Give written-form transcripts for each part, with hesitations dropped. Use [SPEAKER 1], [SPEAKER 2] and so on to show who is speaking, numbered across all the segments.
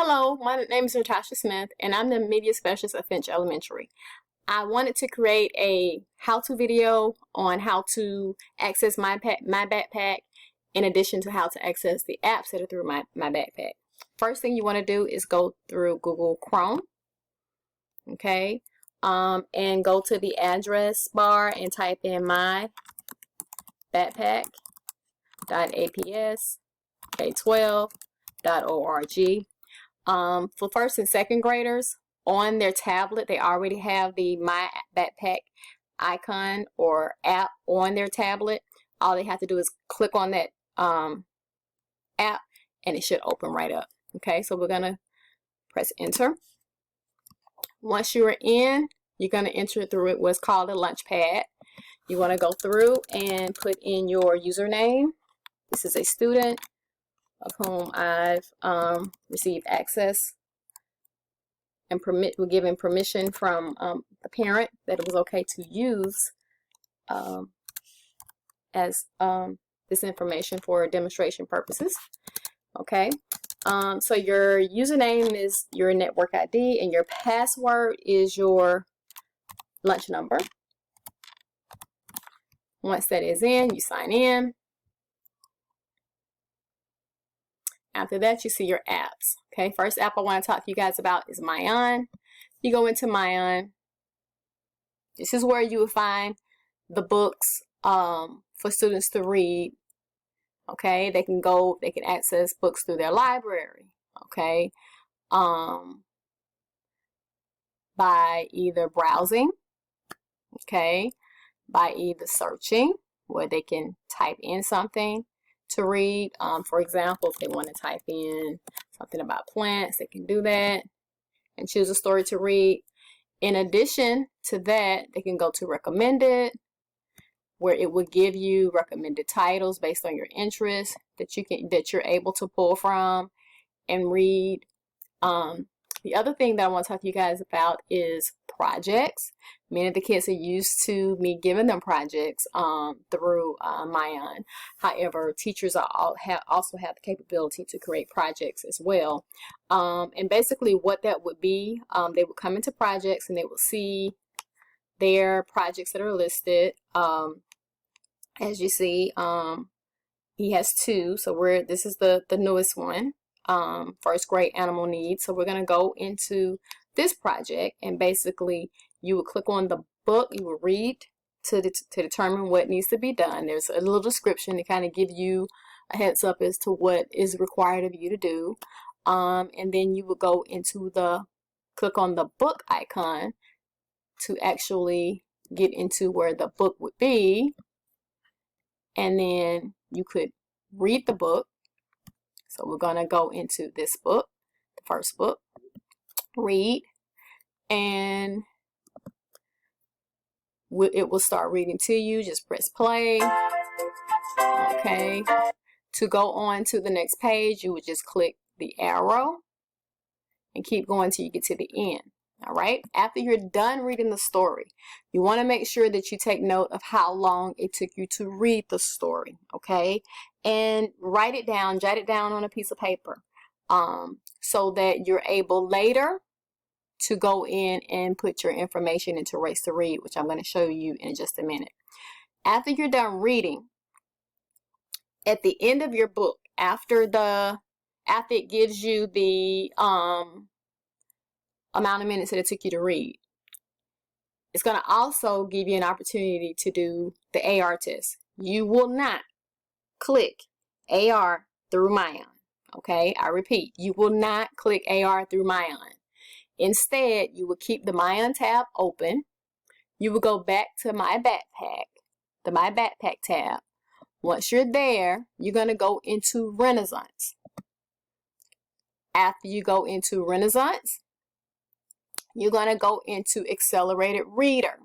[SPEAKER 1] Hello, my name is Natasha Smith, and I'm the Media Specialist at Finch Elementary. I wanted to create a how-to video on how to access Mybackpack, in addition to how to access the apps that are through Mybackpack. First thing you want to do is go through Google Chrome, okay, and go to the address bar and type in mybackpack.aps.k12.org. For first and second graders, on their tablet, they already have the Mybackpack icon or app on their tablet. All they have to do is click on that app and it should open right up. Okay, so we're going to press enter. Once you're in, you're going to enter through what's called a lunch pad. You want to go through and put in your username. This is a student of whom I've received access and were given permission from the parent that it was okay to use as this information for demonstration purposes. Okay, so your username is your network ID and your password is your lunch number. Once that is in, you sign in. After that, you see your apps. Okay, first app I want to talk to you guys about is Myon. You go into Myon. This is where you will find the books for students to read. Okay, they can access books through their library. Okay, by either browsing, okay, by either searching, where they can type in something to read. For example, if they want to type in something about plants, they can do that and choose a story to read. In addition to that, they can go to recommended, where it will give you recommended titles based on your interests that you're able to pull from and read. The other thing that I want to talk to you guys about is projects. Many of the kids are used to me giving them projects through Myon. However, teachers also have the capability to create projects as well. And basically what that would be, they would come into projects and they will see their projects that are listed. As you see, he has two, so this is the newest one. First grade animal needs. So we're going to go into this project, and basically you would click on the book, you will read to determine what needs to be done. There's a little description to kind of give you a heads up as to what is required of you to do. And then you would go into click on the book icon to actually get into where the book would be, and then you could read the book. So we're going to go into this book, the first book, read, and it will start reading to you. Just press play. Okay. To go on to the next page, you would just click the arrow and keep going till you get to the end. All right. After you're done reading the story, you want to make sure that you take note of how long it took you to read the story. Okay. And write it down, jot it down on a piece of paper, so that you're able later to go in and put your information into Race to Read, which I'm going to show you in just a minute. After you're done reading, at the end of your book, after it gives you the amount of minutes that it took you to read, it's going to also give you an opportunity to do the AR test. You will not click AR through Myon. Okay, I repeat, you will not click AR through Myon. Instead, you will keep the Myon tab open. You will go back to Mybackpack, the Mybackpack tab. Once you're there, you're going to go into Renaissance. After you go into Renaissance, you're going to go into Accelerated Reader.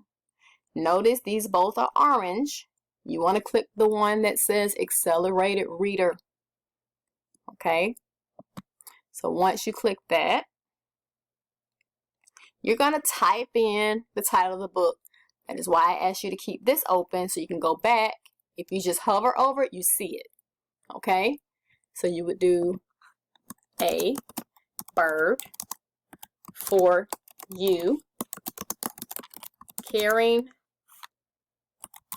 [SPEAKER 1] Notice these both are orange. You want to click the one that says Accelerated Reader. Okay. So once you click that, you're going to type in the title of the book. That is why I asked you to keep this open so you can go back. If you just hover over it, you see it. Okay. So you would do A, bird, for you, caring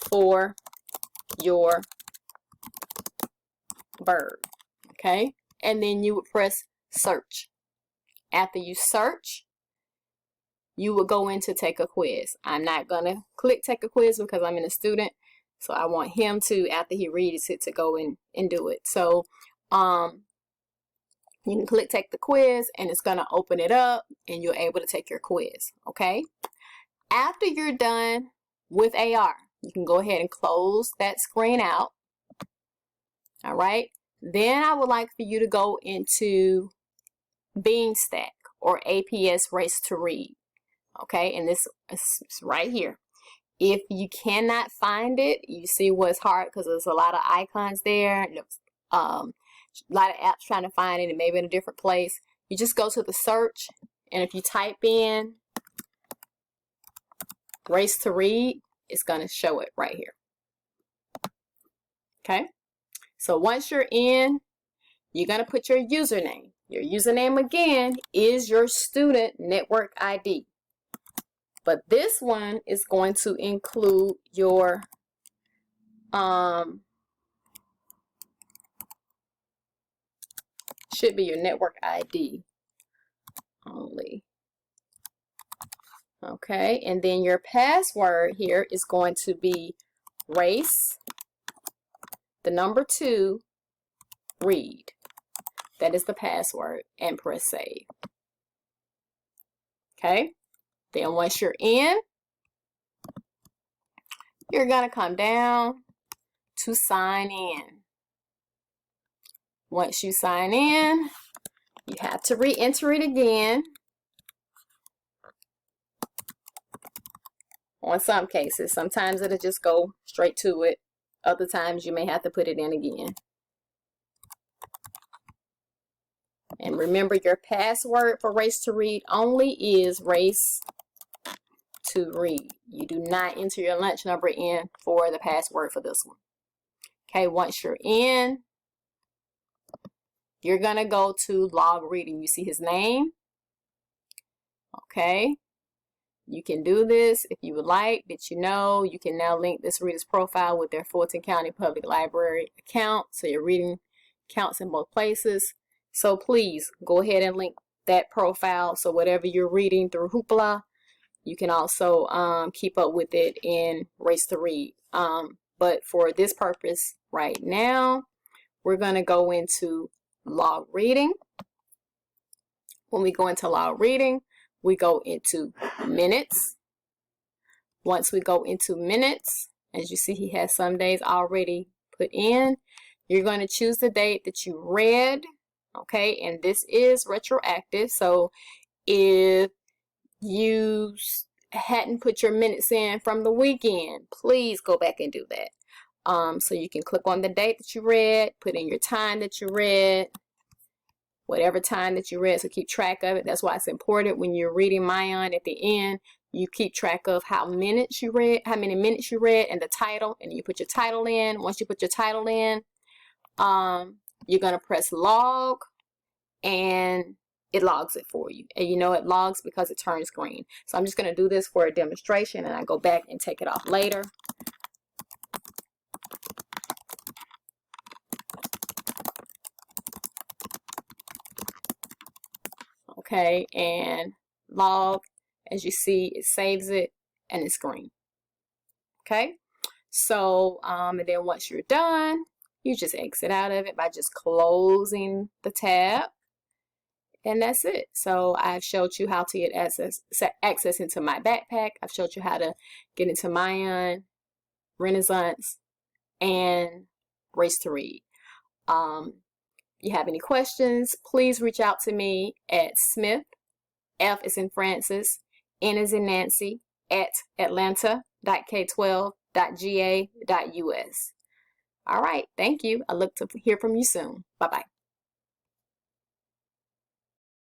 [SPEAKER 1] for your bird. Okay, and then you would press search. After you search, you will go in to take a quiz. I'm not gonna click take a quiz because I'm a student, so I want him to, after he reads it, to go in and do it. So you can click take the quiz and it's gonna open it up and you're able to take your quiz. Okay, after you're done with AR, you can go ahead and close that screen out. All right, then I would like for you to go into Beanstack or APS Race to Read. Okay, and this is right here. If you cannot find it, you see what's hard because there's a lot of icons there. A lot of apps trying to find it and maybe in a different place. You just go to the search, and if you type in Race to Read, it's going to show it right here. Okay, so once you're in, you're going to put your username. Your username again is your student network ID. But this one is going to include your should be your network ID only. Okay, and then your password here is going to be race, the number 2, read. That is the password, and press save. Okay, then once you're in, you're gonna come down to sign in. Once you sign in, you have to re-enter it again. On some cases, sometimes it'll just go straight to it. Other times you may have to put it in again. And remember, your password for Race to Read only is Race to Read. You do not enter your lunch number in for the password for this one. Okay, once you're in, you're gonna go to log reading. You see his name. Okay, you can do this if you would like. Did you know you can now link this reader's profile with their Fulton County Public Library account, so your reading counts in both places. So please go ahead and link that profile, so whatever you're reading through Hoopla, you can also keep up with it in Race to Read. But for this purpose right now, we're going to go into log reading. When we go into log reading, we go into minutes. Once we go into minutes, as you see, he has some days already put in. You're going to choose the date that you read. Okay, and this is retroactive, so if you hadn't put your minutes in from the weekend, please go back and do that. So you can click on the date that you read, put in your time that you read, whatever time that you read, so keep track of it. That's why it's important when you're reading Mayan at the end, you keep track of how many minutes you read, and the title, and you put your title in. Once you put your title in, you're going to press log, and it logs it for you. And you know it logs because it turns green. So I'm just going to do this for a demonstration, and I go back and take it off later. Okay, and log, as you see, it saves it, and it's green. Okay, so and then once you're done, you just exit out of it by just closing the tab, and that's it. So I've showed you how to get access into Mybackpack. I've showed you how to get into Mayan, Renaissance, and Race to Read. If you have any questions, please reach out to me at Smith, F is in Francis, N is in Nancy, at atlanta.k12.ga.us. All right, thank you. I look to hear from you soon. Bye-bye.